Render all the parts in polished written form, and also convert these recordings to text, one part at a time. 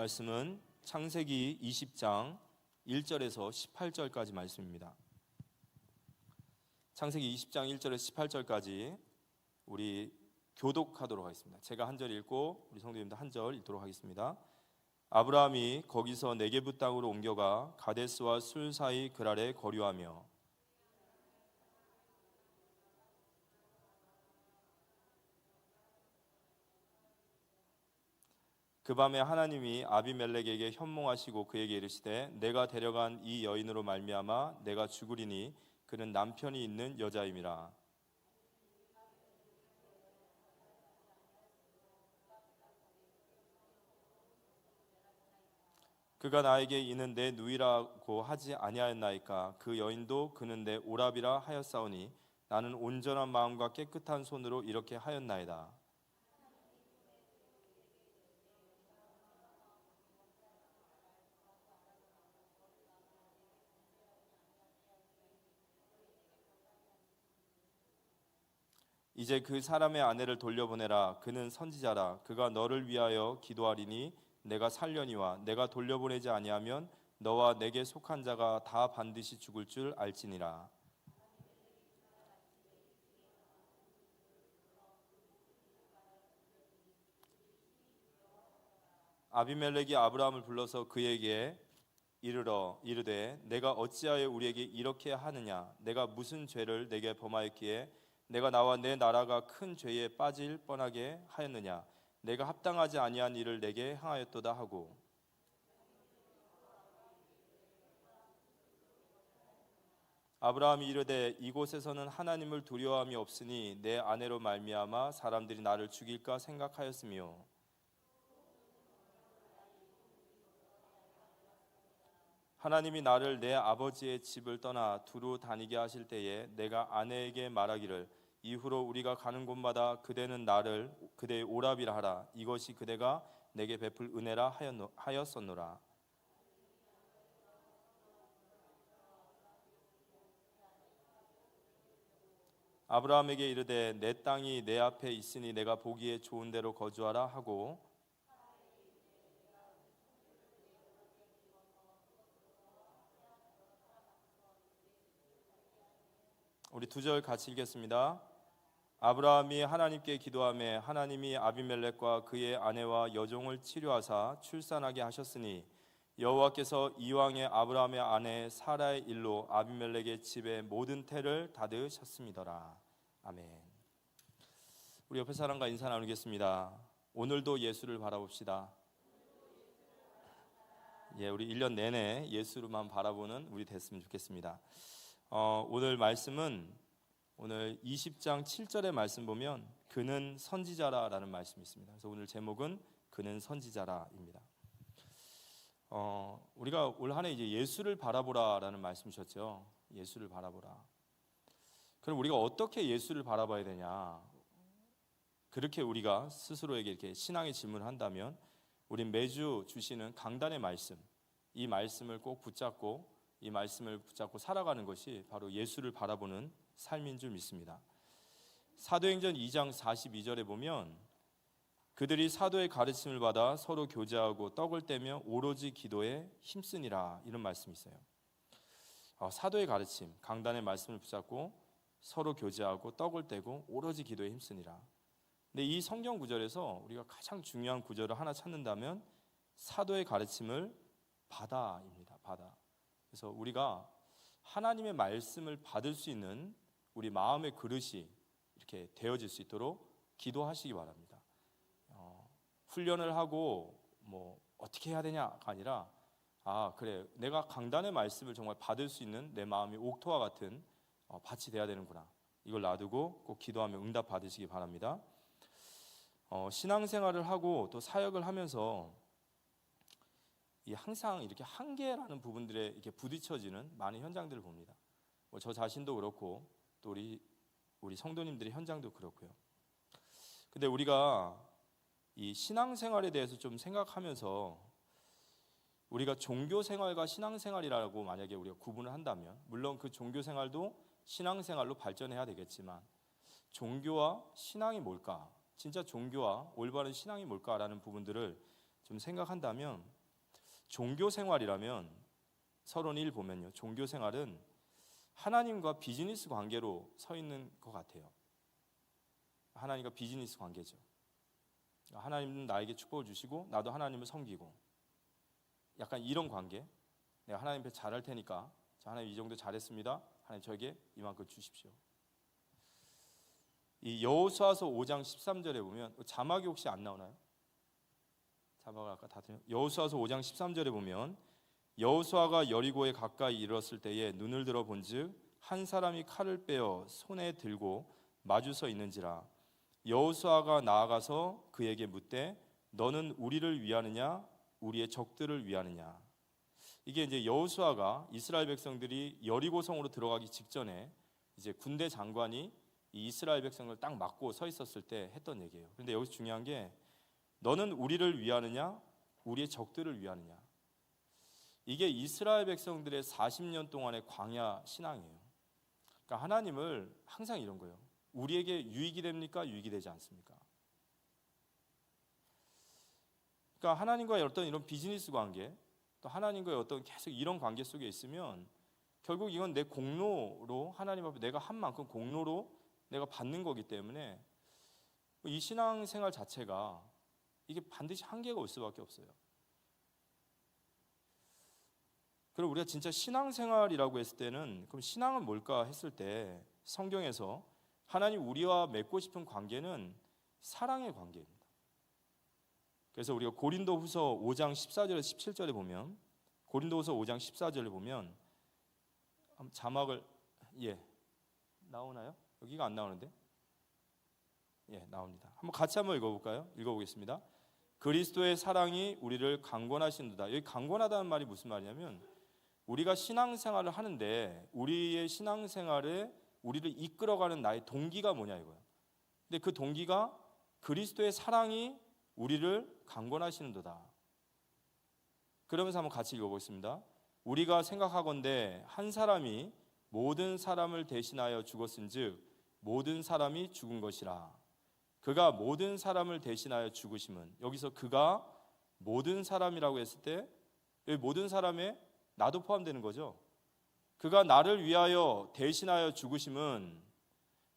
말씀은 창세기 20장 1절에서 18절까지 말씀입니다. 창세기 20장 1절에서 18절까지 우리 교독하도록 하겠습니다. 제가 한 절 읽고 우리 성도님도 한 절 읽도록 하겠습니다. 아브라함이 거기서 네게부 땅으로 옮겨가 가데스와 술 사이 그랄에 거류하며 그 밤에 하나님이 아비멜렉에게 현몽하시고 그에게 이르시되 내가 데려간 이 여인으로 말미암아 내가 죽으리니 그는 남편이 있는 여자임이라. 그가 나에게 이는 내 누이라고 하지 아니하였나이까. 그 여인도 그는 내 오랍이라 하였사오니 나는 온전한 마음과 깨끗한 손으로 이렇게 하였나이다. 이제 그 사람의 아내를 돌려보내라. 그는 선지자라. 그가 너를 위하여 기도하리니 내가 살려니와 내가 돌려보내지 아니하면 너와 내게 속한 자가 다 반드시 죽을 줄 알지니라. 아비멜렉이 아브라함을 불러서 그에게 이르되 내가 어찌하여 우리에게 이렇게 하느냐. 내가 무슨 죄를 내게 범하였기에 내가 나와 내 나라가 큰 죄에 빠질 뻔하게 하였느냐. 내가 합당하지 아니한 일을 내게 행하였도다 하고 아브라함이 이르되 이곳에서는 하나님을 두려워함이 없으니 내 아내로 말미암아 사람들이 나를 죽일까 생각하였으며 하나님이 나를 내 아버지의 집을 떠나 두루 다니게 하실 때에 내가 아내에게 말하기를 이후로 우리가 가는 곳마다 그대는 나를 그대의 오랍이라 하라. 이것이 그대가 내게 베풀 은혜라 하였었노라. 아브라함에게 이르되 내 땅이 내 앞에 있으니 내가 보기에 좋은 데로 거주하라 하고 우리 두 절 같이 읽겠습니다. 아브라함이 하나님께 기도하며 하나님이 아비멜렉과 그의 아내와 여종을 치료하사 출산하게 하셨으니 여호와께서 이왕에 아브라함의 아내 사라의 일로 아비멜렉의 집의 모든 태를 닫으셨음이더라. 아멘. 우리 옆에 사람과 인사 나누겠습니다. 오늘도 예수를 바라봅시다. 우리 1년 내내 예수로만 바라보는 우리 됐으면 좋겠습니다. 오늘 말씀은 오늘 20장 7절의 말씀 보면 그는 선지자라라는 말씀이 있습니다. 그래서 오늘 제목은 그는 선지자라입니다. 우리가 올 한 해 이제 예수를 바라보라라는 말씀이셨죠. 예수를 바라보라. 그럼 우리가 어떻게 예수를 바라봐야 되냐? 그렇게 우리가 스스로에게 이렇게 신앙의 질문을 한다면 우린 매주 주시는 강단의 말씀, 이 말씀을 꼭 붙잡고 이 말씀을 붙잡고 살아가는 것이 바로 예수를 바라보는 삶인 줄 믿습니다. 사도행전 2장 42절에 보면 그들이 사도의 가르침을 받아 서로 교제하고 떡을 떼며 오로지 기도에 힘쓰니라 이런 말씀이 있어요. 사도의 가르침, 강단의 말씀을 붙잡고 서로 교제하고 떡을 떼고 오로지 기도에 힘쓰니라. 근데 이 성경 구절에서 우리가 가장 중요한 구절을 하나 찾는다면 사도의 가르침을 받아입니다. 받아. 그래서 우리가 하나님의 말씀을 받을 수 있는 우리 마음의 그릇이 이렇게 되어질 수 있도록 기도하시기 바랍니다. 훈련을 하고 뭐 어떻게 해야 되냐가 아니라 그래 내가 강단의 말씀을 정말 받을 수 있는 내 마음이 옥토와 같은 밭이 돼야 되는구나. 이걸 놔두고 꼭 기도하며 응답 받으시기 바랍니다. 신앙생활을 하고 또 사역을 하면서 항상 이렇게 한계라는 부분들에 이렇게 부딪혀지는 많은 현장들을 봅니다. 저 자신도 그렇고 또 우리 성도님들의 현장도 그렇고요. 근데 우리가 이 신앙생활에 대해서 좀 생각하면서 우리가 종교생활과 신앙생활이라고 만약에 우리가 구분을 한다면 물론 그 종교생활도 신앙생활로 발전해야 되겠지만 종교와 신앙이 뭘까? 진짜 종교와 올바른 신앙이 뭘까라는 부분들을 좀 생각한다면 종교 생활이라면 서론 1 보면요, 종교 생활은 하나님과 비즈니스 관계로 서 있는 것 같아요. 하나님과 비즈니스 관계죠. 하나님은 나에게 축복을 주시고 나도 하나님을 섬기고, 약간 이런 관계. 내가 하나님 앞에 잘할 테니까, 자, 하나님 이 정도 잘했습니다, 하나님 저에게 이만큼 주십시오. 이 여호수아서 5장 13절에 보면, 자막이 혹시 안 나오나요? 자막을 아까 다 드렸. 여호수아서 5장 13절에 보면, 여호수아가 여리고에 가까이 이르렀을 때에 눈을 들어 본즉 한 사람이 칼을 빼어 손에 들고 마주 서 있는지라. 여호수아가 나아가서 그에게 묻되 너는 우리를 위하느냐 우리의 적들을 위하느냐. 이게 이제 여호수아가 이스라엘 백성들이 여리고 성으로 들어가기 직전에 이제 군대 장관이 이 이스라엘 백성을 딱 막고 서 있었을 때 했던 얘기예요. 그런데 여기서 중요한 게 너는 우리를 위하느냐 우리의 적들을 위하느냐. 이게 이스라엘 백성들의 40년 동안의 광야 신앙이에요. 그러니까 하나님을 항상 이런 거예요. 우리에게 유익이 됩니까? 유익이 되지 않습니까? 그러니까 하나님과의 어떤 이런 비즈니스 관계, 또 하나님과의 어떤 계속 이런 관계 속에 있으면 결국 이건 내 공로로, 하나님 앞에 내가 한 만큼 공로로 내가 받는 거기 때문에 이 신앙생활 자체가 이게 반드시 한계가 올 수밖에 없어요. 그럼 우리가 진짜 신앙생활이라고 했을 때는, 그럼 신앙은 뭘까 했을 때 성경에서 하나님 우리와 맺고 싶은 관계는 사랑의 관계입니다. 그래서 우리가 고린도후서 5장 14절에서 17절에 보면, 고린도후서 5장 14절에 보면 자막을 나오나요? 여기가 안 나오는데? 나옵니다. 한번 같이 한번 읽어볼까요? 읽어보겠습니다. 그리스도의 사랑이 우리를 강권하시는도다. 여기 강권하다는 말이 무슨 말이냐면, 우리가 신앙생활을 하는데 우리의 신앙생활에 우리를 이끌어가는 나의 동기가 뭐냐 이거예요. 근데 그 동기가 그리스도의 사랑이 우리를 강권하시는도다. 그러면서 한번 같이 읽어보겠습니다. 우리가 생각하건대 한 사람이 모든 사람을 대신하여 죽었은즉 모든 사람이 죽은 것이라. 그가 모든 사람을 대신하여 죽으심은, 여기서 그가 모든 사람이라고 했을 때 여기 모든 사람에 나도 포함되는 거죠. 그가 나를 위하여 대신하여 죽으심은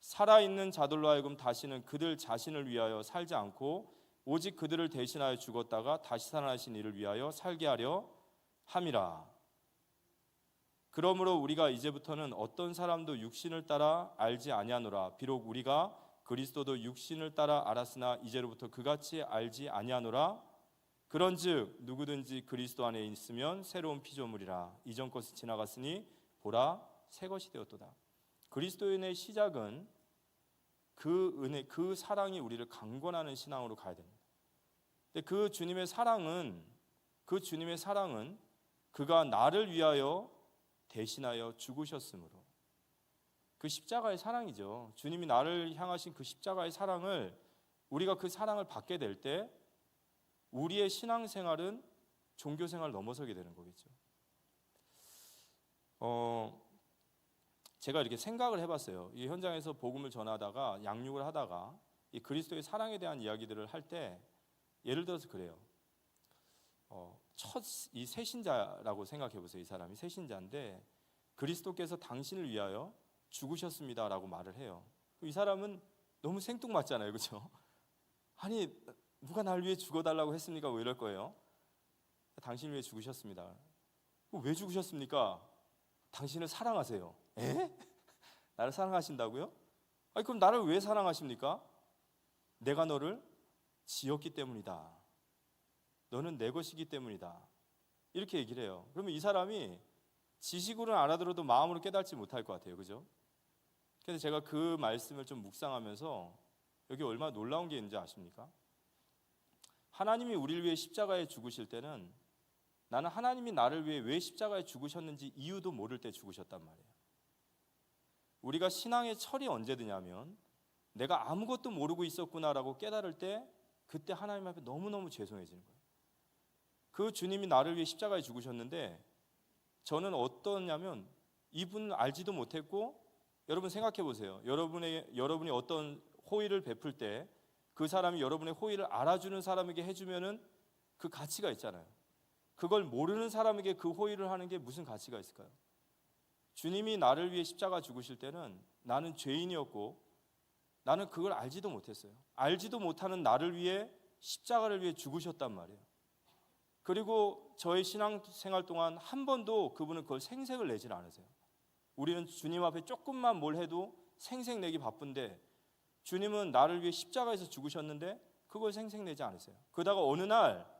살아있는 자들로 하여금 다시는 그들 자신을 위하여 살지 않고 오직 그들을 대신하여 죽었다가 다시 살아나신 이를 위하여 살게 하려 함이라. 그러므로 우리가 이제부터는 어떤 사람도 육신을 따라 알지 아니하노라. 비록 우리가 그리스도도 육신을 따라 알았으나 이제로부터 그같이 알지 아니하노라. 그런즉 누구든지 그리스도 안에 있으면 새로운 피조물이라. 이전 것이 지나갔으니 보라 새 것이 되었도다. 그리스도인의 시작은 그 은혜, 그 사랑이 우리를 강권하는 신앙으로 가야 됩니다. 근데 그 주님의 사랑은 그가 나를 위하여 대신하여 죽으셨으므로, 그 십자가의 사랑이죠. 주님이 나를 향하신 그 십자가의 사랑을, 우리가 그 사랑을 받게 될 때 우리의 신앙생활은 종교생활을 넘어서게 되는 거겠죠. 제가 이렇게 생각을 해봤어요. 이 현장에서 복음을 전하다가 양육을 하다가 이 그리스도의 사랑에 대한 이야기들을 할 때, 예를 들어서 그래요. 첫 이 새신자라고 생각해 보세요. 이 사람이 새신자인데 그리스도께서 당신을 위하여 죽으셨습니다라고 말을 해요. 이 사람은 너무 생뚱맞잖아요, 그렇죠? 아니 누가 날 위해 죽어달라고 했습니까? 뭐 이럴 거예요. 당신을 위해 죽으셨습니다. 왜 죽으셨습니까? 당신을 사랑하세요. 에? 나를 사랑하신다고요? 아니 그럼 나를 왜 사랑하십니까? 내가 너를 지었기 때문이다. 너는 내 것이기 때문이다. 이렇게 얘기를 해요. 그러면 이 사람이 지식으로는 알아들어도 마음으로 깨닫지 못할 것 같아요, 그죠? 그래서 제가 그 말씀을 좀 묵상하면서 여기 얼마나 놀라운 게 있는지 아십니까? 하나님이 우리를 위해 십자가에 죽으실 때는 나는 하나님이 나를 위해 왜 십자가에 죽으셨는지 이유도 모를 때 죽으셨단 말이에요. 우리가 신앙의 철이 언제 드냐면 내가 아무것도 모르고 있었구나라고 깨달을 때, 그때 하나님 앞에 너무너무 죄송해지는 거예요. 그 주님이 나를 위해 십자가에 죽으셨는데 저는 어떠냐면 이분을 알지도 못했고, 여러분 생각해 보세요. 여러분이 어떤 호의를 베풀 때 그 사람이 여러분의 호의를 알아주는 사람에게 해주면은 그 가치가 있잖아요. 그걸 모르는 사람에게 그 호의를 하는 게 무슨 가치가 있을까요? 주님이 나를 위해 십자가 죽으실 때는 나는 죄인이었고 나는 그걸 알지도 못했어요. 알지도 못하는 나를 위해 십자가를 위해 죽으셨단 말이에요. 그리고 저의 신앙생활 동안 한 번도 그분은 그걸 생색을 내질 않으세요. 우리는 주님 앞에 조금만 뭘 해도 생색내기 바쁜데 주님은 나를 위해 십자가에서 죽으셨는데 그걸 생색내지 않으세요. 그러다가 어느 날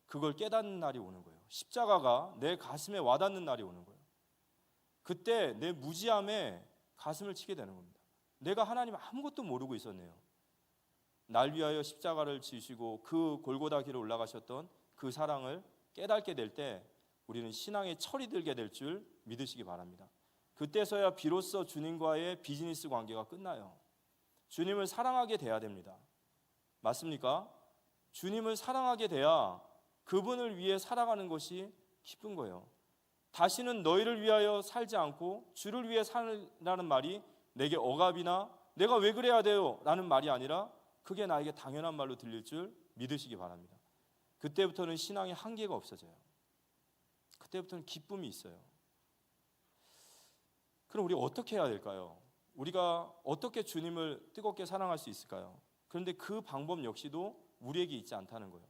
그걸 깨닫는 날이 오는 거예요. 십자가가 내 가슴에 와닿는 날이 오는 거예요. 그때 내 무지함에 가슴을 치게 되는 겁니다. 내가 하나님 아무것도 모르고 있었네요. 날 위하여 십자가를 지시고 그 골고다 길을 올라가셨던 그 사랑을 깨닫게 될 때 우리는 신앙에 철이 들게 될 줄 믿으시기 바랍니다. 그때서야 비로소 주님과의 비즈니스 관계가 끝나요. 주님을 사랑하게 돼야 됩니다. 맞습니까? 주님을 사랑하게 돼야 그분을 위해 살아가는 것이 기쁜 거예요. 다시는 너희를 위하여 살지 않고 주를 위해 살라는 말이 내게 억압이나 내가 왜 그래야 돼요? 라는 말이 아니라 그게 나에게 당연한 말로 들릴 줄 믿으시기 바랍니다. 그때부터는 신앙의 한계가 없어져요. 그때부터는 기쁨이 있어요. 그럼 우리 어떻게 해야 될까요? 우리가 어떻게 주님을 뜨겁게 사랑할 수 있을까요? 그런데 그 방법 역시도 우리에게 있지 않다는 거예요.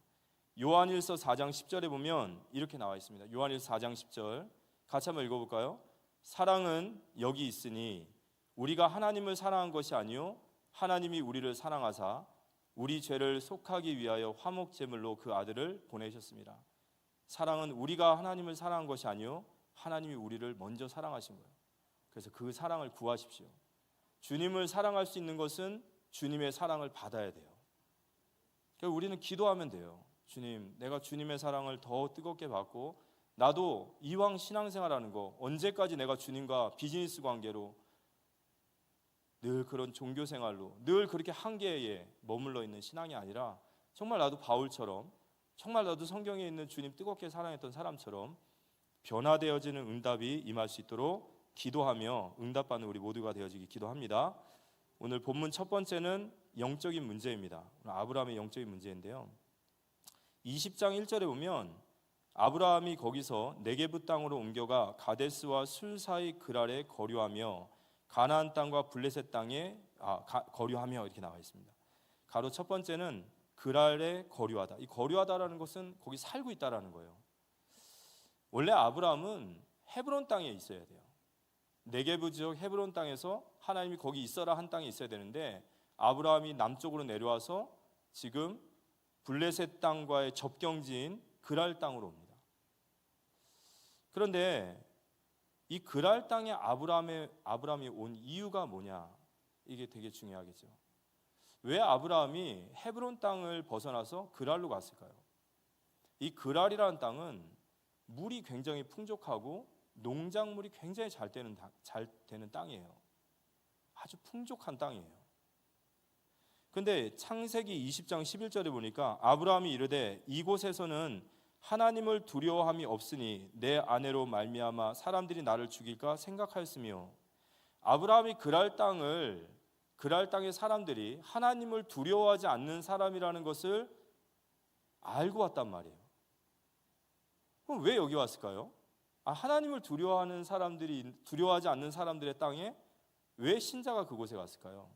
요한일서 4장 10절에 보면 이렇게 나와 있습니다. 요한일서 4장 10절 같이 한번 읽어볼까요? 사랑은 여기 있으니 우리가 하나님을 사랑한 것이 아니요 하나님이 우리를 사랑하사 우리 죄를 속하기 위하여 화목제물로 그 아들을 보내셨습니다. 사랑은 우리가 하나님을 사랑한 것이 아니요 하나님이 우리를 먼저 사랑하신 거예요. 그래서 그 사랑을 구하십시오. 주님을 사랑할 수 있는 것은 주님의 사랑을 받아야 돼요. 그래서 우리는 기도하면 돼요. 주님, 내가 주님의 사랑을 더 뜨겁게 받고 나도 이왕 신앙생활하는 거 언제까지 내가 주님과 비즈니스 관계로 늘 그런 종교생활로 늘 그렇게 한계에 머물러 있는 신앙이 아니라 정말 나도 바울처럼 정말 나도 성경에 있는 주님 뜨겁게 사랑했던 사람처럼 변화되어지는 응답이 임할 수 있도록 기도하며 응답받는 우리 모두가 되어지기 기도합니다. 오늘 본문 첫 번째는 영적인 문제입니다. 아브라함의 영적인 문제인데요. 20장 1절에 보면 아브라함이 거기서 네게부 땅으로 옮겨가 가데스와 술 사이 그랄에 거류하며 가나안 땅과 블레셋 땅에 거류하며 이렇게 나와 있습니다. 가로 첫 번째는 그랄에 거류하다. 이 거류하다라는 것은 거기 살고 있다라는 거예요. 원래 아브라함은 헤브론 땅에 있어야 돼요. 네게부 지역 헤브론 땅에서 하나님이 거기 있어라 한 땅에 있어야 되는데 아브라함이 남쪽으로 내려와서 지금 블레셋 땅과의 접경지인 그랄 땅으로 옵니다. 그런데 이 그랄 땅에 아브라함이 온 이유가 뭐냐? 이게 되게 중요하겠죠. 왜 아브라함이 헤브론 땅을 벗어나서 그랄로 갔을까요? 이 그랄이라는 땅은 물이 굉장히 풍족하고 농작물이 굉장히 잘 되는 땅이에요. 아주 풍족한 땅이에요. 근데 창세기 20장 11절에 보니까 아브라함이 이르되 이곳에서는 하나님을 두려워함이 없으니 내 아내로 말미암아 사람들이 나를 죽일까 생각하였으며 아브라함이 그랄 땅의 사람들이 하나님을 두려워하지 않는 사람이라는 것을 알고 왔단 말이에요. 그럼 왜 여기 왔을까요? 하나님을 두려워하지 않는 사람들의 땅에 왜 신자가 그곳에 갔을까요?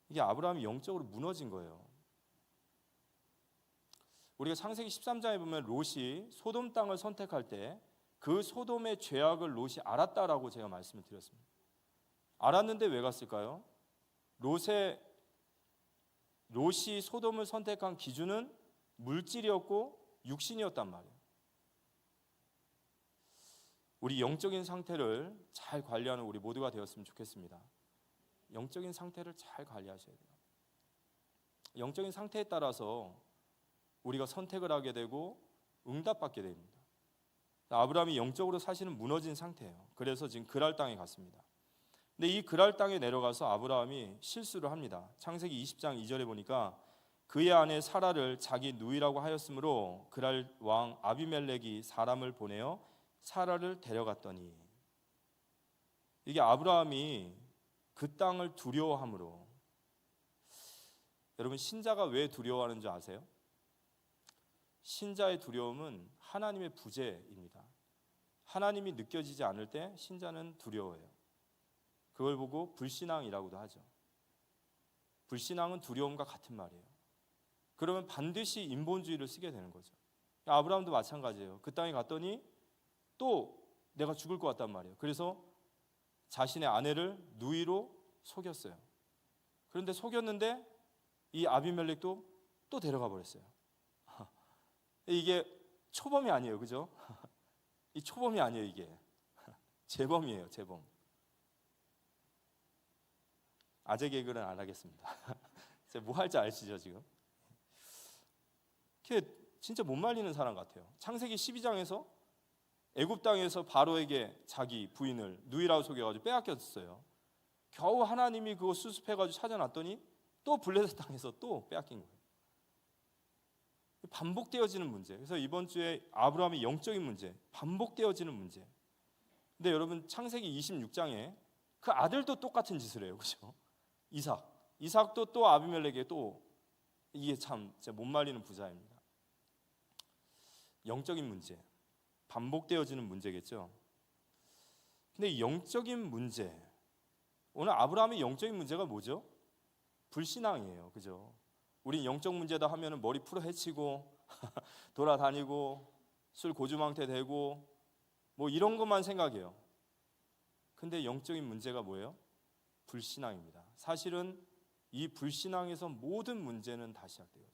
이게 아브라함이 영적으로 무너진 거예요. 우리가 창세기 13장에 보면 롯이 소돔 땅을 선택할 때 그 소돔의 죄악을 롯이 알았다라고 제가 말씀을 드렸습니다. 알았는데 왜 갔을까요? 롯이 소돔을 선택한 기준은 물질이었고 육신이었단 말이에요. 우리 영적인 상태를 잘 관리하는 우리 모두가 되었으면 좋겠습니다. 영적인 상태를 잘 관리하셔야 돼요. 영적인 상태에 따라서 우리가 선택을 하게 되고 응답받게 됩니다. 아브라함이 영적으로 사실은 무너진 상태예요. 그래서 지금 그랄 땅에 갔습니다. 근데 이 그랄 땅에 내려가서 아브라함이 실수를 합니다. 창세기 20장 2절에 보니까 그의 아내 사라를 자기 누이라고 하였으므로 그랄 왕 아비멜렉이 사람을 보내어 사라를 데려갔더니 이게 아브라함이 그 땅을 두려워함으로 여러분 신자가 왜 두려워하는 줄 아세요? 신자의 두려움은 하나님의 부재입니다. 하나님이 느껴지지 않을 때 신자는 두려워해요. 그걸 보고 불신앙이라고도 하죠. 불신앙은 두려움과 같은 말이에요. 그러면 반드시 인본주의를 쓰게 되는 거죠. 아브라함도 마찬가지예요. 그 땅에 갔더니 또 내가 죽을 것 같단 말이에요. 그래서 자신의 아내를 누이로 속였어요. 그런데 속였는데 이 아비멜렉도 또 데려가 버렸어요. 이게 초범이 아니에요, 그죠? 이 초범이 아니에요, 이게 재범이에요, 재범. 아재 개그는 안 하겠습니다. 뭐 할지 아시죠 지금? 걔 진짜 못 말리는 사람 같아요. 창세기 12장에서 애굽 땅에서 바로에게 자기 부인을 누이라고 속여가지고 빼앗겼어요. 겨우 하나님이 그거 수습해가지고 찾아놨더니 또 블레셋 땅에서 또 빼앗긴 거예요. 반복되어지는 문제. 그래서 이번 주에 아브라함의 영적인 문제, 반복되어지는 문제. 근데 여러분 창세기 26장에 그 아들도 똑같은 짓을 해요, 그렇죠? 이삭도 또 아비멜렉에게 또 이게 참 진짜 못 말리는 부자입니다. 영적인 문제, 반복되어지는 문제겠죠. 근데 이 영적인 문제, 오늘 아브라함의 영적인 문제가 뭐죠? 불신앙이에요, 그죠? 우린 영적 문제다 하면은 머리 풀어 헤치고 돌아다니고 술 고주망태 되고 뭐 이런 것만 생각해요. 근데 영적인 문제가 뭐예요? 불신앙입니다. 사실은 이 불신앙에서 모든 문제는 다 시작되죠.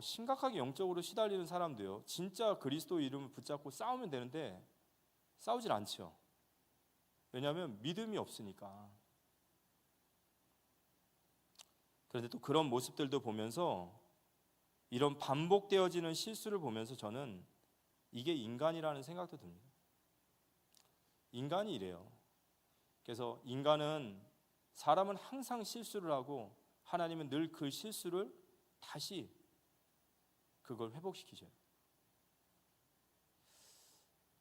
심각하게 영적으로 시달리는 사람도요, 진짜 그리스도 이름을 붙잡고 싸우면 되는데 싸우질 않죠. 왜냐하면 믿음이 없으니까. 그런데 또 그런 모습들도 보면서, 이런 반복되어지는 실수를 보면서 저는 이게 인간이라는 생각도 듭니다. 인간이 이래요. 그래서 사람은 항상 실수를 하고 하나님은 늘 그 실수를 다시 그걸 회복시키셔요.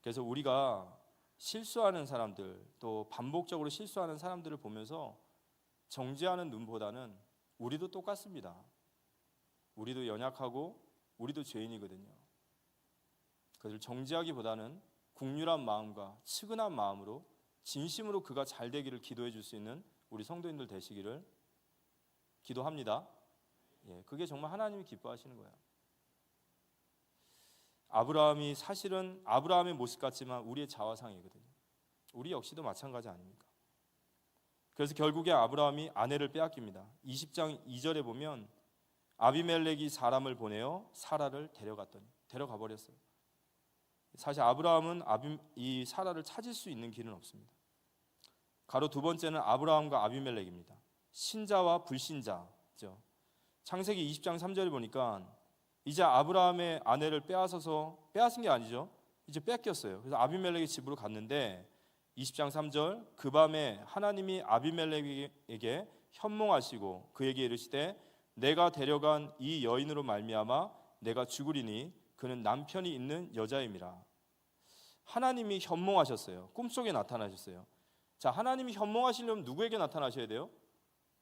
그래서 우리가 실수하는 사람들, 또 반복적으로 실수하는 사람들을 보면서 정죄하는 눈보다는 우리도 똑같습니다. 우리도 연약하고 우리도 죄인이거든요. 그것을 정죄하기보다는 국률한 마음과 측은한 마음으로 진심으로 그가 잘 되기를 기도해 줄 수 있는 우리 성도님들 되시기를 기도합니다. 그게 정말 하나님이 기뻐하시는 거예요. 아브라함이 사실은 아브라함의 모습 같지만 우리의 자화상이거든요. 우리 역시도 마찬가지 아닙니까? 그래서 결국에 아브라함이 아내를 빼앗깁니다. 20장 2절에 보면 아비멜렉이 사람을 보내어 사라를 데려가 버렸어요. 사실 아브라함은 이 사라를 찾을 수 있는 길은 없습니다. 가로 두 번째는 아브라함과 아비멜렉입니다. 신자와 불신자죠. 창세기 20장 3절에 보니까 이제 아브라함의 아내를 빼앗은 게 아니죠. 이제 뺏겼어요. 그래서 아비멜렉의 집으로 갔는데 20장 3절, 그 밤에 하나님이 아비멜렉에게 현몽하시고 그에게 이르시되 내가 데려간 이 여인으로 말미암아 내가 죽으리니 그는 남편이 있는 여자임이라. 하나님이 현몽하셨어요. 꿈속에 나타나셨어요. 자, 하나님이 현몽하시려면 누구에게 나타나셔야 돼요?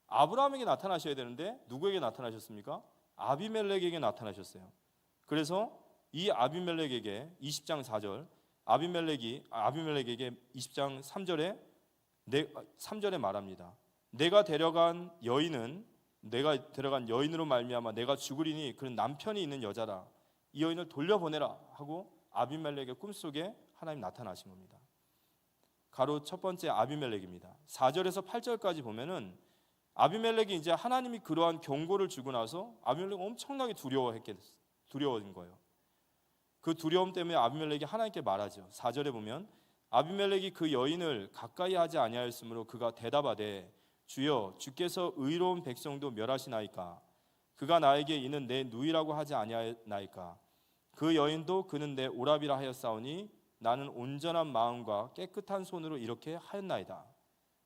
아브라함에게 나타나셔야 되는데 누구에게 나타나셨습니까? 아비멜렉에게 나타나셨어요. 그래서 이 아비멜렉에게 20장 4절, 아비멜렉에게 20장 3절에 말합니다. 내가 데려간 여인으로 말미암아 내가 죽으리니 그는 남편이 있는 여자라. 이 여인을 돌려보내라 하고 아비멜렉의 꿈속에 하나님 나타나신 겁니다. 가로 첫 번째 아비멜렉입니다. 4절에서 8절까지 보면은 아비멜렉이 이제 하나님이 그러한 경고를 주고 나서 아비멜렉이 엄청나게 두려워진 거예요. 그 두려움 때문에 아비멜렉이 하나님께 말하죠. 4절에 보면 아비멜렉이 그 여인을 가까이 하지 아니하였으므로 그가 대답하되 주여 주께서 의로운 백성도 멸하시나이까. 그가 나에게 이는 내 누이라고 하지 아니하나이까. 그 여인도 그는 내 오라비라 하였사오니 나는 온전한 마음과 깨끗한 손으로 이렇게 하였나이다.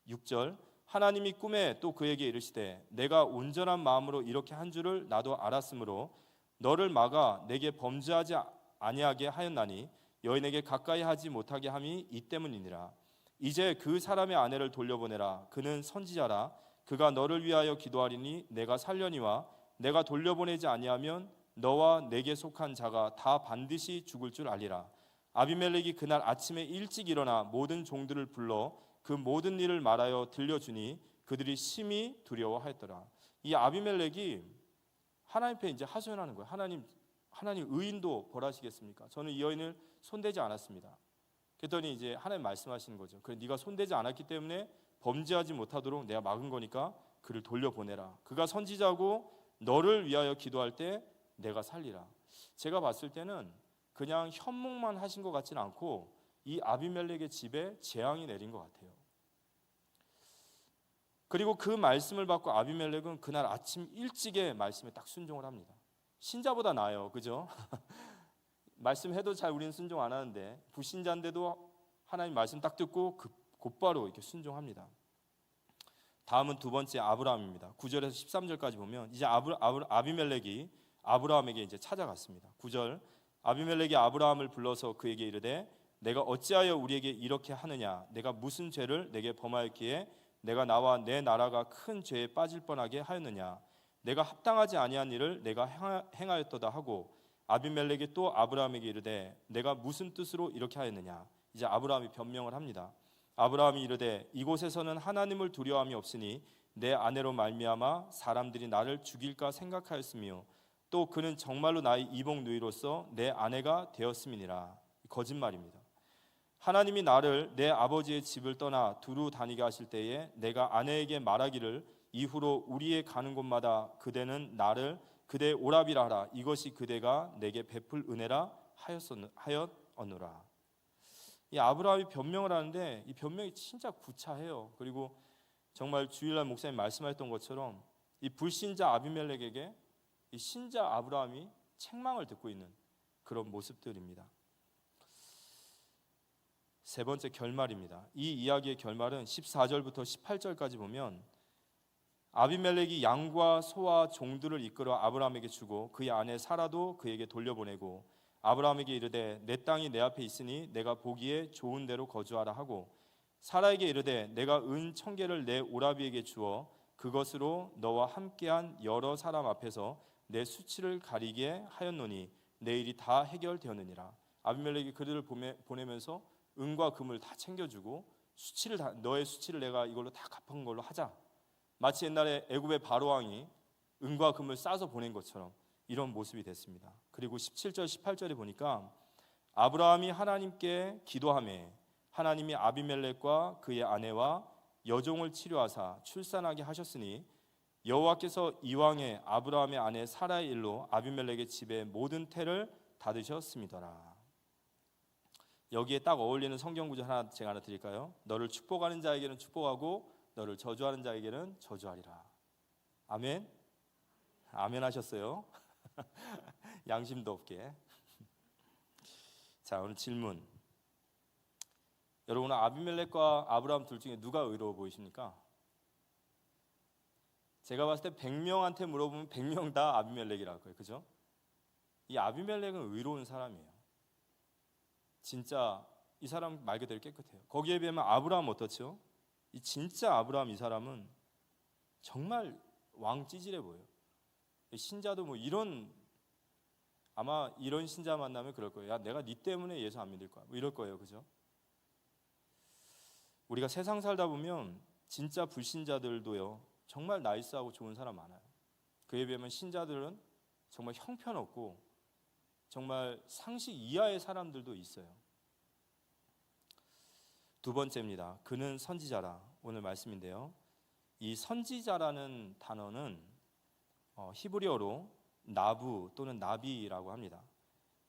6절 하나님이 꿈에 또 그에게 이르시되 내가 온전한 마음으로 이렇게 한 줄을 나도 알았으므로 너를 막아 내게 범죄하지 아니하게 하였나니 여인에게 가까이 하지 못하게 함이 이 때문이니라. 이제 그 사람의 아내를 돌려보내라. 그는 선지자라. 그가 너를 위하여 기도하리니 내가 살려니와 내가 돌려보내지 아니하면 너와 내게 속한 자가 다 반드시 죽을 줄 알리라. 아비멜렉이 그날 아침에 일찍 일어나 모든 종들을 불러 그 모든 일을 말하여 들려주니 그들이 심히 두려워하였더라. 이 아비멜렉이 하나님 앞에 이제 하소연하는 거예요. 하나님 의인도 벌하시겠습니까? 저는 이 여인을 손대지 않았습니다. 그랬더니 이제 하나님 말씀하시는 거죠. 그래, 네가 손대지 않았기 때문에 범죄하지 못하도록 내가 막은 거니까 그를 돌려보내라. 그가 선지자고 너를 위하여 기도할 때 내가 살리라. 제가 봤을 때는 그냥 현몽만 하신 것 같지는 않고 이 아비멜렉의 집에 재앙이 내린 것 같아요. 그리고 그 말씀을 받고 아비멜렉은 그날 아침 일찍에 말씀에 딱 순종을 합니다. 신자보다 나아요, 그죠? 말씀해도 잘 우리는 순종 안 하는데 불신자인데도 하나님 말씀 딱 듣고 곧바로 이렇게 순종합니다. 다음은 두 번째 아브라함입니다. 9절에서 13절까지 보면 이제 아비멜렉이 아브라함에게 이제 찾아갔습니다. 9절 아비멜렉이 아브라함을 불러서 그에게 이르되 내가 어찌하여 우리에게 이렇게 하느냐 내가 무슨 죄를 내게 범하였기에 내가 나와 내 나라가 큰 죄에 빠질 뻔하게 하였느냐 내가 합당하지 아니한 일을 내가 행하였도다 하고 아비멜렉이 또 아브라함에게 이르되 내가 무슨 뜻으로 이렇게 하였느냐. 이제 아브라함이 변명을 합니다. 아브라함이 이르되 이곳에서는 하나님을 두려워함이 없으니 내 아내로 말미암아 사람들이 나를 죽일까 생각하였으며 또 그는 정말로 나의 이복 누이로서 내 아내가 되었음이니라. 거짓말입니다. 하나님이 나를 내 아버지의 집을 떠나 두루 다니게 하실 때에 내가 아내에게 말하기를 이후로 우리의 가는 곳마다 그대는 나를 그대의 오라비라 하라. 이것이 그대가 내게 베풀 은혜라 하였느라. 이 아브라함이 변명을 하는데 이 변명이 진짜 구차해요. 그리고 정말 주일날 목사님 말씀하셨던 것처럼 이 불신자 아비멜렉에게 이 신자 아브라함이 책망을 듣고 있는 그런 모습들입니다. 세 번째 결말입니다. 이 이야기의 결말은 14절부터 18절까지 보면 아비멜렉이 양과 소와 종들을 이끌어 아브라함에게 주고 그의 아내 사라도 그에게 돌려보내고 아브라함에게 이르되 내 땅이 내 앞에 있으니 내가 보기에 좋은 데로 거주하라 하고 사라에게 이르되 내가 은 1000개를 내 오라비에게 주어 그것으로 너와 함께한 여러 사람 앞에서 내 수치를 가리게 하였노니 내 일이 다 해결되었느니라. 아비멜렉이 그들을 보내면서 은과 금을 다 챙겨주고 너의 수치를 내가 이걸로 다 갚은 걸로 하자. 마치 옛날에 애굽의 바로왕이 은과 금을 싸서 보낸 것처럼 이런 모습이 됐습니다. 그리고 17절 18절에 보니까 아브라함이 하나님께 기도하매 하나님이 아비멜렉과 그의 아내와 여종을 치료하사 출산하게 하셨으니 여호와께서 이왕에 아브라함의 아내 사라의 일로 아비멜렉의 집에 모든 태를 닫으셨음이더라. 여기에 딱 어울리는 성경 구절 제가 하나 드릴까요? 너를 축복하는 자에게는 축복하고 너를 저주하는 자에게는 저주하리라. 아멘? 아멘 하셨어요? 양심도 없게. 자, 오늘 질문. 여러분, 아비멜렉과 아브라함 둘 중에 누가 의로워 보이십니까? 제가 봤을 때 100명한테 물어보면 100명 다 아비멜렉이라고 해요. 그죠? 이 아비멜렉은 의로운 사람이에요. 진짜 이 사람 말 그대로 깨끗해요. 거기에 비하면 아브라함 어떻죠? 이 진짜 아브라함 이 사람은 정말 왕 찌질해 보여요. 신자도 뭐 아마 이런 신자 만나면 그럴 거예요. 야, 내가 네 때문에 예수 안 믿을 거야. 뭐 이럴 거예요. 그죠? 우리가 세상 살다 보면 진짜 불신자들도요. 정말 나이스하고 좋은 사람 많아요. 그에 비하면 신자들은 정말 형편없고 정말 상식 이하의 사람들도 있어요. 두 번째입니다. 그는 선지자라. 오늘 말씀인데요. 이 선지자라는 단어는 히브리어로 나부 또는 나비라고 합니다.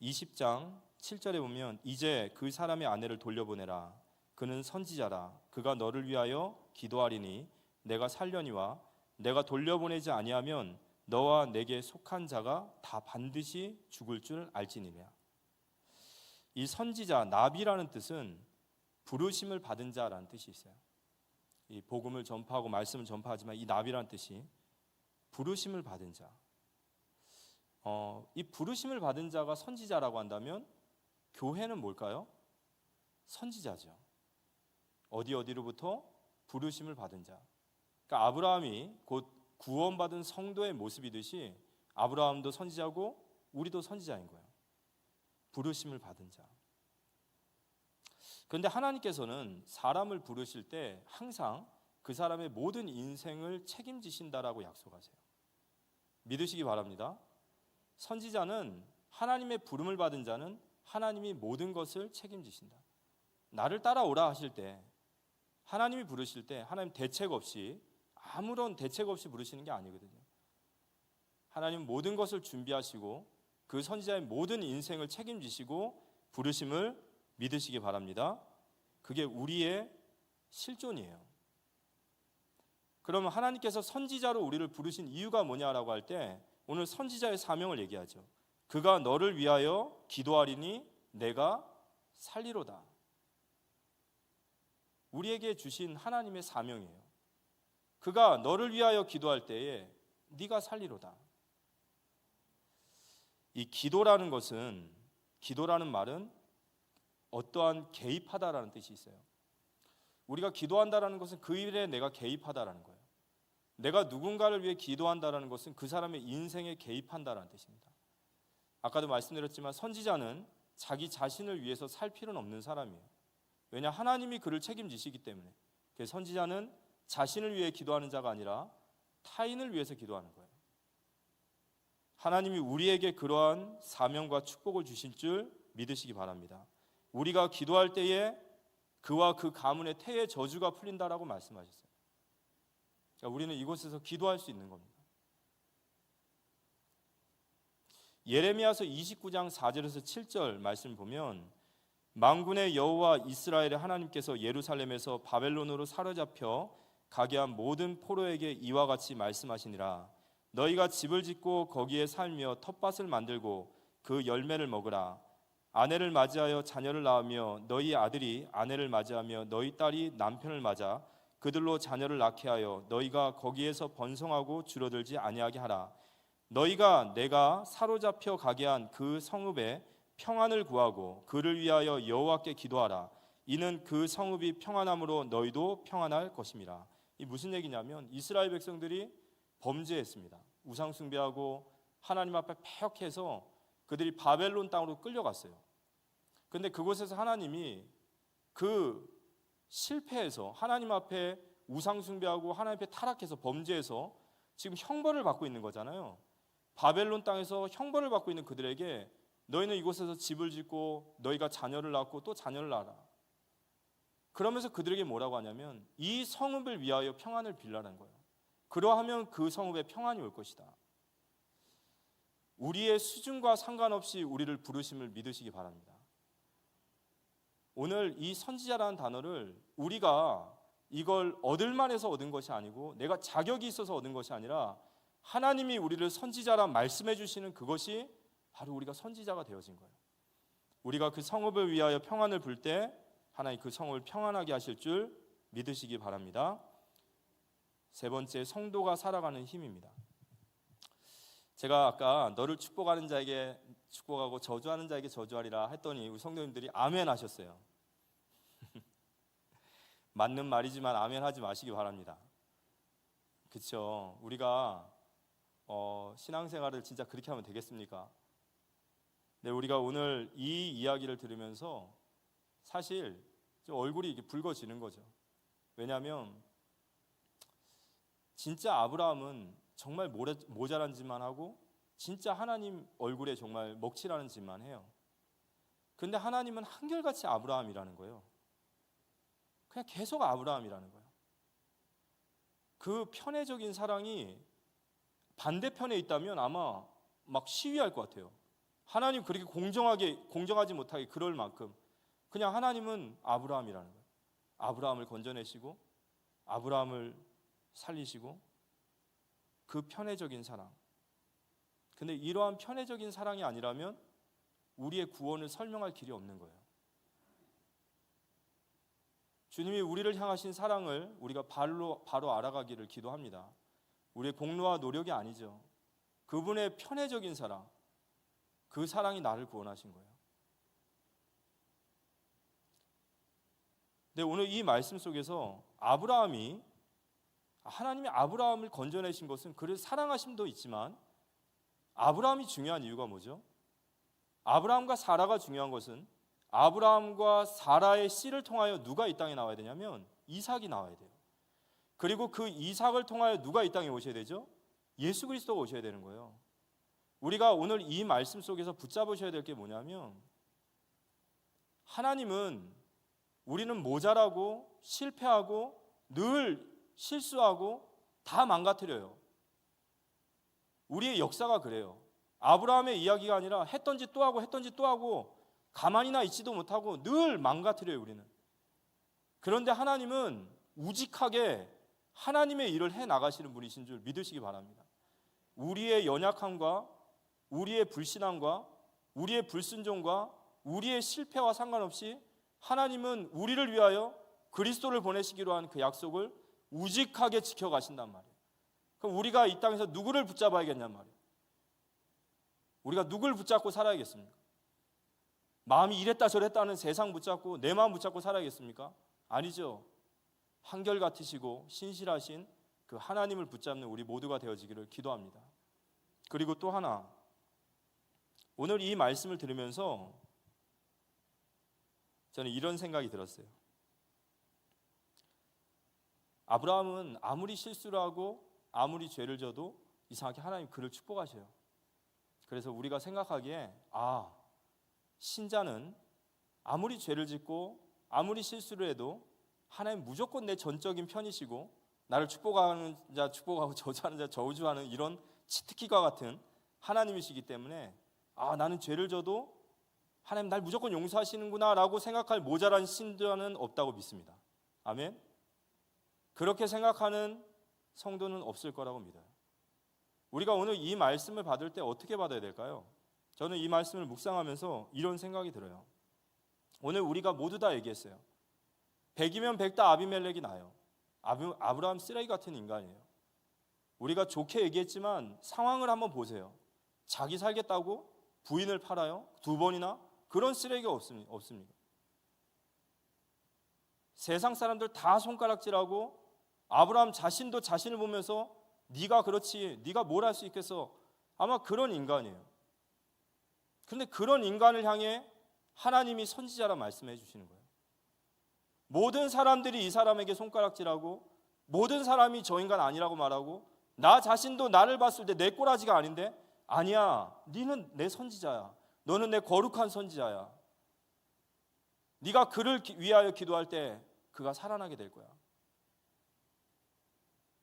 20장 7절에 보면 이제 그 사람의 아내를 돌려보내라. 그는 선지자라. 그가 너를 위하여 기도하리니 내가 살려니와 내가 돌려보내지 아니하면 너와 내게 속한 자가 다 반드시 죽을 줄 알지니라. 이 선지자 나비라는 뜻은 부르심을 받은 자라는 뜻이 있어요. 이 복음을 전파하고 말씀을 전파하지만 이 나비라는 뜻이 부르심을 받은 자. 이 부르심을 받은 자가 선지자라고 한다면 교회는 뭘까요? 선지자죠. 어디로부터 부르심을 받은 자. 그러니까 아브라함이 곧 구원받은 성도의 모습이듯이 아브라함도 선지자고 우리도 선지자인 거예요. 부르심을 받은 자. 그런데 하나님께서는 사람을 부르실 때 항상 그 사람의 모든 인생을 책임지신다라고 약속하세요. 믿으시기 바랍니다. 선지자는 하나님의 부름을 받은 자는 하나님이 모든 것을 책임지신다. 나를 따라오라 하실 때, 하나님이 부르실 때 하나님 대책 없이, 아무런 대책 없이 부르시는 게 아니거든요. 하나님 모든 것을 준비하시고 그 선지자의 모든 인생을 책임지시고 부르심을 믿으시기 바랍니다. 그게 우리의 실존이에요. 그러면 하나님께서 선지자로 우리를 부르신 이유가 뭐냐라고 할 때 오늘 선지자의 사명을 얘기하죠. 그가 너를 위하여 기도하리니 내가 살리로다. 우리에게 주신 하나님의 사명이에요. 그가 너를 위하여 기도할 때에 네가 살리로다. 이 기도라는 것은, 기도라는 말은 어떠한 개입하다라는 뜻이 있어요. 우리가 기도한다라는 것은 그 일에 내가 개입하다라는 거예요. 내가 누군가를 위해 기도한다라는 것은 그 사람의 인생에 개입한다라는 뜻입니다. 아까도 말씀드렸지만 선지자는 자기 자신을 위해서 살 필요는 없는 사람이에요. 왜냐, 하나님이 그를 책임지시기 때문에. 그래서 선지자는 자신을 위해 기도하는 자가 아니라 타인을 위해서 기도하는 거예요. 하나님이 우리에게 그러한 사명과 축복을 주실 줄 믿으시기 바랍니다. 우리가 기도할 때에 그와 그 가문의 태의 저주가 풀린다라고 말씀하셨어요. 그러니까 우리는 이곳에서 기도할 수 있는 겁니다. 예레미야서 29장 4절에서 7절 말씀 보면 만군의 여호와 이스라엘의 하나님께서 예루살렘에서 바벨론으로 사로잡혀 가게 한 모든 포로에게 이와 같이 말씀하시니라. 너희가 집을 짓고 거기에 살며 텃밭을 만들고 그 열매를 먹으라. 아내를 맞이하여 자녀를 낳으며 너희 아들이 아내를 맞이하며 너희 딸이 남편을 맞아 그들로 자녀를 낳게 하여 너희가 거기에서 번성하고 줄어들지 아니하게 하라. 너희가 내가 사로잡혀 가게 한 그 성읍에 평안을 구하고 그를 위하여 여호와께 기도하라. 이는 그 성읍이 평안함으로 너희도 평안할 것임이라. 이 무슨 얘기냐면 이스라엘 백성들이 범죄했습니다. 우상 숭배하고 하나님 앞에 패역해서 그들이 바벨론 땅으로 끌려갔어요. 그런데 그곳에서 하나님이 그 실패해서 하나님 앞에 우상 숭배하고 하나님 앞에 타락해서 범죄해서 지금 형벌을 받고 있는 거잖아요. 바벨론 땅에서 형벌을 받고 있는 그들에게 너희는 이곳에서 집을 짓고 너희가 자녀를 낳고 또 자녀를 낳아라. 그러면서 그들에게 뭐라고 하냐면 이 성읍을 위하여 평안을 빌라는 거예요. 그러하면 그 성읍에 평안이 올 것이다. 우리의 수준과 상관없이 우리를 부르심을 믿으시기 바랍니다. 오늘 이 선지자라는 단어를 우리가 이걸 얻을 만해서 얻은 것이 아니고 내가 자격이 있어서 얻은 것이 아니라 하나님이 우리를 선지자라 말씀해 주시는 그것이 바로 우리가 선지자가 되어진 거예요. 우리가 그 성읍을 위하여 평안을 빌 때 하나님 그 성읍을 평안하게 하실 줄 믿으시기 바랍니다. 세 번째, 성도가 살아가는 힘입니다. 제가 아까 너를 축복하는 자에게 축복하고 저주하는 자에게 저주하리라 했더니 우리 성도님들이 아멘 하셨어요. 맞는 말이지만 아멘 하지 마시기 바랍니다. 그렇죠? 우리가 신앙생활을 진짜 그렇게 하면 되겠습니까? 네, 우리가 오늘 이 이야기를 들으면서 사실 좀 얼굴이 이렇게 붉어지는 거죠. 왜냐하면 진짜 아브라함은 정말 모자란 짓만 하고 진짜 하나님 얼굴에 정말 먹칠하는 짓만 해요. 근데 하나님은 한결같이 아브라함이라는 거예요. 그냥 계속 아브라함이라는 거예요. 그 편애적인 사랑이 반대편에 있다면 아마 막 시위할 것 같아요. 하나님 그렇게 공정하지 못하게 그럴 만큼 그냥 하나님은 아브라함이라는 거예요. 아브라함을 건져내시고 아브라함을 살리시고 그 편애적인 사랑. 근데 이러한 편애적인 사랑이 아니라면 우리의 구원을 설명할 길이 없는 거예요. 주님이 우리를 향하신 사랑을 우리가 바로 알아가기를 기도합니다. 우리의 공로와 노력이 아니죠. 그분의 편애적인 사랑, 그 사랑이 나를 구원하신 거예요. 근데 오늘 이 말씀 속에서 아브라함이 하나님이 아브라함을 건져내신 것은 그를 사랑하심도 있지만 아브라함이 중요한 이유가 뭐죠? 아브라함과 사라가 중요한 것은 아브라함과 사라의 씨를 통하여 누가 이 땅에 나와야 되냐면 이삭이 나와야 돼요. 그리고 그 이삭을 통하여 누가 이 땅에 오셔야 되죠? 예수 그리스도가 오셔야 되는 거예요. 우리가 오늘 이 말씀 속에서 붙잡으셔야 될 게 뭐냐면 하나님은 우리는 모자라고 실패하고 늘 실수하고 다 망가뜨려요. 우리의 역사가 그래요. 아브라함의 이야기가 아니라 했던 짓 또 하고 했던 짓 또 하고 가만히나 있지도 못하고 늘 망가뜨려요. 우리는. 그런데 하나님은 우직하게 하나님의 일을 해나가시는 분이신 줄 믿으시기 바랍니다. 우리의 연약함과 우리의 불신앙과 우리의 불순종과 우리의 실패와 상관없이 하나님은 우리를 위하여 그리스도를 보내시기로 한 그 약속을 우직하게 지켜가신단 말이에요. 그럼 우리가 이 땅에서 누구를 붙잡아야겠냔 말이에요. 우리가 누굴 붙잡고 살아야겠습니까? 마음이 이랬다 저랬다 하는 세상 붙잡고 내 마음 붙잡고 살아야겠습니까? 아니죠. 한결같으시고 신실하신 그 하나님을 붙잡는 우리 모두가 되어지기를 기도합니다. 그리고 또 하나, 오늘 이 말씀을 들으면서 저는 이런 생각이 들었어요. 아브라함은 아무리 실수를 하고 아무리 죄를 져도 이상하게 하나님 그를 축복하셔요. 그래서 우리가 생각하기에 신자는 아무리 죄를 짓고 아무리 실수를 해도 하나님 무조건 내 전적인 편이시고 나를 축복하는 자 축복하고 저주하는 자 저주하는 이런 치트키와 같은 하나님이시기 때문에 나는 죄를 져도 하나님 날 무조건 용서하시는구나 라고 생각할 모자란 신자는 없다고 믿습니다. 아멘. 그렇게 생각하는 성도는 없을 거라고 믿어요. 우리가 오늘 이 말씀을 받을 때 어떻게 받아야 될까요? 저는 이 말씀을 묵상하면서 이런 생각이 들어요. 오늘 우리가 모두 다 얘기했어요. 100이면 100 다 아비멜렉이 나요. 아브라함 쓰레기 같은 인간이에요. 우리가 좋게 얘기했지만 상황을 한번 보세요. 자기 살겠다고 부인을 팔아요? 2번이나? 그런 쓰레기가 없습니다. 세상 사람들 다 손가락질하고 아브라함 자신도 자신을 보면서 네가 그렇지, 네가 뭘 할 수 있겠어, 아마 그런 인간이에요. 그런데 그런 인간을 향해 하나님이 선지자라 말씀해 주시는 거예요. 모든 사람들이 이 사람에게 손가락질하고 모든 사람이 저 인간 아니라고 말하고 나 자신도 나를 봤을 때 내 꼬라지가 아닌데 아니야, 너는 내 선지자야. 너는 내 거룩한 선지자야. 네가 그를 위하여 기도할 때 그가 살아나게 될 거야.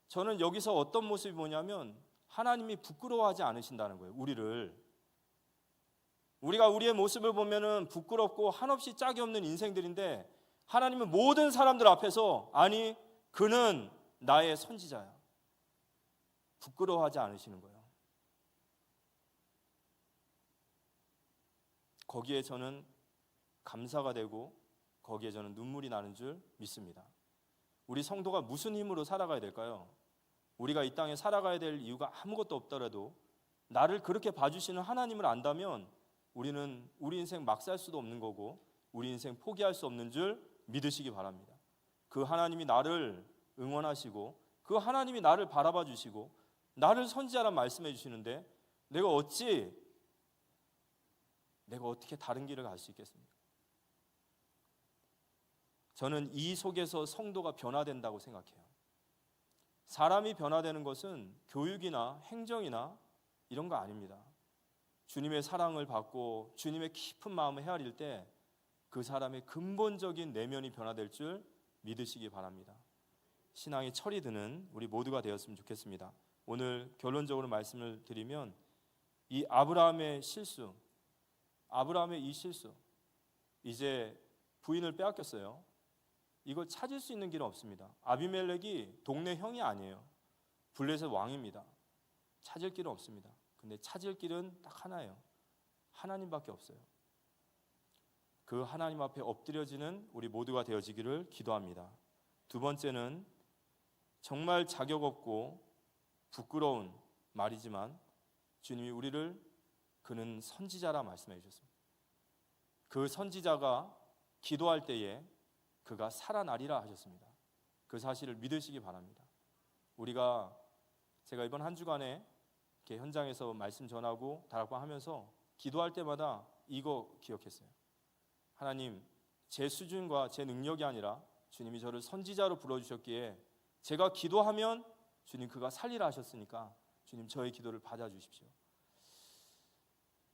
저는 여기서 어떤 모습이 뭐냐면 하나님이 부끄러워하지 않으신다는 거예요. 우리가 우리의 모습을 보면은 부끄럽고 한없이 짝이 없는 인생들인데 하나님은 모든 사람들 앞에서 아니 그는 나의 선지자야. 부끄러워하지 않으시는 거예요. 거기에 저는 감사가 되고 거기에 저는 눈물이 나는 줄 믿습니다. 우리 성도가 무슨 힘으로 살아가야 될까요? 우리가 이 땅에 살아가야 될 이유가 아무것도 없더라도 나를 그렇게 봐주시는 하나님을 안다면 우리는 우리 인생 막 살 수도 없는 거고 우리 인생 포기할 수 없는 줄 믿으시기 바랍니다. 그 하나님이 나를 응원하시고 그 하나님이 나를 바라봐 주시고 나를 선지자란 말씀해 주시는데 내가 어떻게 다른 길을 갈 수 있겠습니까? 저는 이 속에서 성도가 변화된다고 생각해요. 사람이 변화되는 것은 교육이나 행정이나 이런 거 아닙니다. 주님의 사랑을 받고 주님의 깊은 마음을 헤아릴 때 그 사람의 근본적인 내면이 변화될 줄 믿으시기 바랍니다. 신앙의 철이 드는 우리 모두가 되었으면 좋겠습니다. 오늘 결론적으로 말씀을 드리면 이 아브라함의 이 실수, 이제 부인을 빼앗겼어요. 이걸 찾을 수 있는 길은 없습니다. 아비멜렉이 동네 형이 아니에요. 블레셋 왕입니다. 찾을 길은 없습니다. 근데 찾을 길은 딱 하나예요. 하나님밖에 없어요. 그 하나님 앞에 엎드려지는 우리 모두가 되어지기를 기도합니다. 두 번째는 정말 자격 없고 부끄러운 말이지만 주님이 우리를 그는 선지자라 말씀해 주셨습니다. 그 선지자가 기도할 때에 그가 살아나리라 하셨습니다. 그 사실을 믿으시기 바랍니다. 제가 이번 한 주간에 이렇게 현장에서 말씀 전하고 다락방 하면서 기도할 때마다 이거 기억했어요. 하나님, 제 수준과 제 능력이 아니라 주님이 저를 선지자로 불러주셨기에 제가 기도하면 주님 그가 살리라 하셨으니까 주님 저의 기도를 받아주십시오.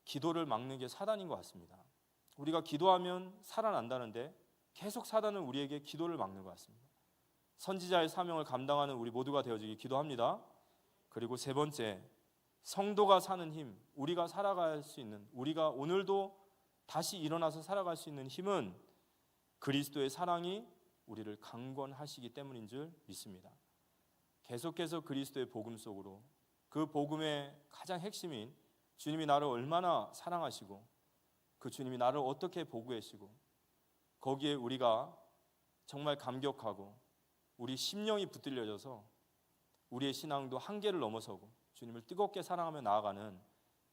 기도를 막는 게 사단인 것 같습니다. 우리가 기도하면 살아난다는데 계속 사단은 우리에게 기도를 막는 것 같습니다. 선지자의 사명을 감당하는 우리 모두가 되어지기 기도합니다. 그리고 세 번째, 성도가 사는 힘, 우리가 살아갈 수 있는, 우리가 오늘도 다시 일어나서 살아갈 수 있는 힘은 그리스도의 사랑이 우리를 강권하시기 때문인 줄 믿습니다. 계속해서 그리스도의 복음 속으로, 그 복음의 가장 핵심인 주님이 나를 얼마나 사랑하시고 그 주님이 나를 어떻게 보고하시고 거기에 우리가 정말 감격하고 우리 심령이 붙들려져서 우리의 신앙도 한계를 넘어서고 주님을 뜨겁게 사랑하며 나아가는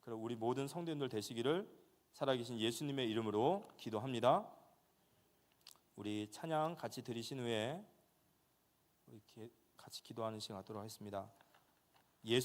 그런 우리 모든 성도님들 되시기를 살아계신 예수님의 이름으로 기도합니다. 우리 찬양 같이 드리신 후에 우리 같이 기도하는 시간 갖도록 하겠습니다. 예수